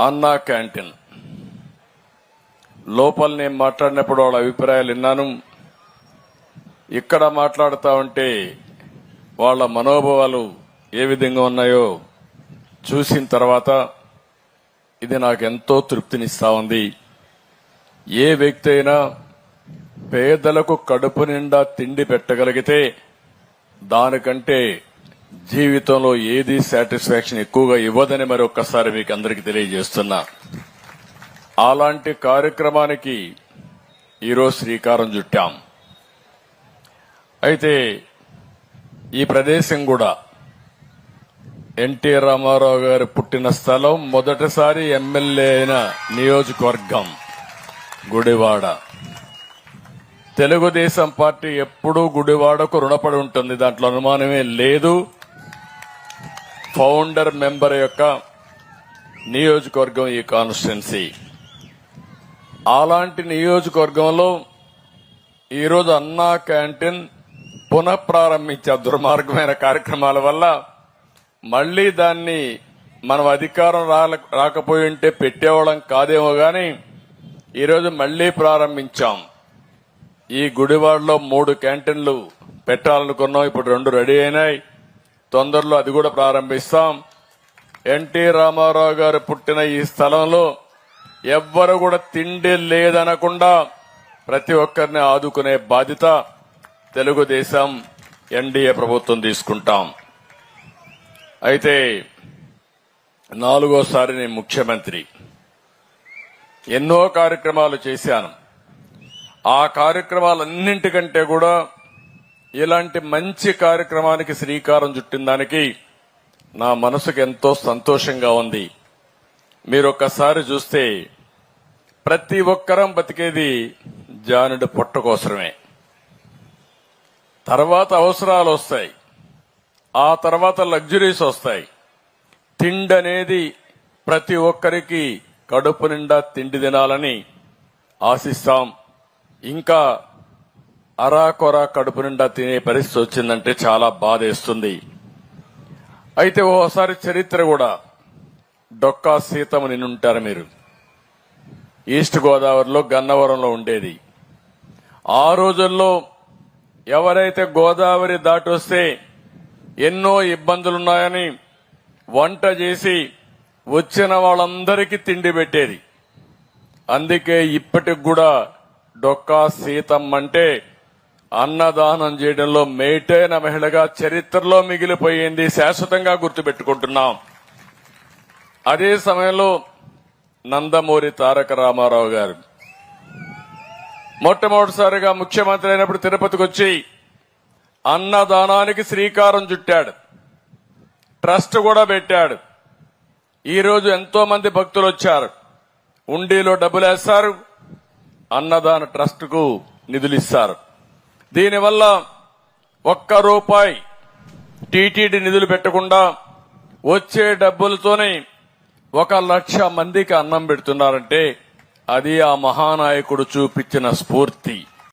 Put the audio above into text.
అన్నా క్యాంటీన్ లోపల నేను మాట్లాడినప్పుడు వాళ్ళ అభిప్రాయాలు విన్నాను. ఇక్కడ మాట్లాడుతూ ఉంటే వాళ్ళ మనోభావాలు ఏ విధంగా ఉన్నాయో చూసిన తర్వాత ఇది నాకు ఎంతో తృప్తినిస్తా ఉంది. ఏ వ్యక్తి అయినా పేదలకు కడుపు నిండా తిండి పెట్టగలిగితే దానికంటే జీవితంలో ఏది సాటిస్ఫాక్షన్ ఎక్కువగా ఇవ్వదని మరొక్కసారి మీకు అందరికీ తెలియజేస్తున్నా. అలాంటి కార్యక్రమానికి ఈరోజు శ్రీకారం చుట్టాం. అయితే ఈ ప్రదేశం కూడా ఎన్టీ రామారావు గారు పుట్టిన స్థలం, మొదటిసారి ఎమ్మెల్యే అయిన నియోజకవర్గం గుడివాడ. తెలుగుదేశం పార్టీ ఎప్పుడూ గుడివాడకు రుణపడి ఉంటుంది, దాంట్లో అనుమానమే లేదు. ఫౌండర్ మెంబర్ యొక్క నియోజకవర్గం ఈ కాన్స్టిట్యున్సీ. అలాంటి నియోజకవర్గంలో ఈరోజు అన్నా క్యాంటీన్ పునఃప్రారంభించే దుర్మార్గమైన కార్యక్రమాల వల్ల మళ్లీ దాన్ని మనం అధికారం రాకపోయి ఉంటే పెట్టేవాళ్ళం కాదేమో గాని ఈరోజు మళ్లీ ప్రారంభించాం. ఈ గుడివాడలో 3 క్యాంటీన్లు పెట్టాలనుకున్నాం, ఇప్పుడు 2 రెడీ అయినాయి. తొందరలో అది కూడా ప్రారంభిస్తాం. ఎన్టీ రామారావు గారు పుట్టిన ఈ స్థలంలో ఎవ్వరు కూడా తిండి లేదనకుండా ప్రతి ఒక్కరిని ఆదుకునే బాధ్యత తెలుగుదేశం ఎన్డీఏ ప్రభుత్వం తీసుకుంటాం. అయితే 4వ సారి నేను ముఖ్యమంత్రి, ఎన్నో కార్యక్రమాలు చేశాను. ఆ కార్యక్రమాలన్నింటికంటే కూడా ఇలాంటి మంచి కార్యక్రమానికి శ్రీకారం చుట్టిన దానికి నా మనసుకు ఎంతో సంతోషంగా ఉంది. మీరు ఒక్కసారి చూస్తే ప్రతి ఒక్కరం బతికేది జానుడి పొట్ట కోసమే. తర్వాత అవసరాలు వస్తాయి, ఆ తర్వాత లగ్జరీస్ వస్తాయి. తిండి అనేది ప్రతి ఒక్కరికి కడుపు నిండా తిండి తినాలని ఆశిస్తాం. ఇంకా అరాకొరా కడుపు నిండా తినే పరిస్థితి వచ్చిందంటే చాలా బాధేస్తుంది. అయితే ఓసారి చరిత్ర కూడా, డొక్కా సీతమ్మ నిన్నుంటారు మీరు, ఈస్ట్ గోదావరిలో గన్నవరంలో ఉండేది. ఆ రోజుల్లో ఎవరైతే గోదావరి దాటొస్తే ఎన్నో ఇబ్బందులున్నాయని వంట చేసి వచ్చిన వాళ్ళందరికీ తిండి పెట్టేది. అందుకే ఇప్పటికి కూడా డొక్కా సీతమ్మ అంటే అన్నదానం చేయడంలో మేటైన మహిళగా చరిత్రలో మిగిలిపోయింది, శాశ్వతంగా గుర్తుపెట్టుకుంటున్నాం. అదే సమయంలో నందమూరి తారక రామారావు గారు మొట్టమొదటిసారిగా ముఖ్యమంత్రి అయినప్పుడు తిరుపతికి వచ్చి అన్నదానానికి శ్రీకారం చుట్టాడు, ట్రస్ట్ కూడా పెట్టాడు. ఈ రోజు ఎంతో మంది భక్తులు వచ్చారు, ఉండిలో డబ్బులు వేస్తారు, అన్నదాన ట్రస్ట్ కు నిధులు ఇస్తారు. దీనివల్ల ₹1 టీటీడీ నిధులు పెట్టకుండా వచ్చే డబ్బులతోనే 1,00,000 మందికి అన్నం పెడుతున్నారంటే అది ఆ మహానాయకుడు చూపించిన స్ఫూర్తి.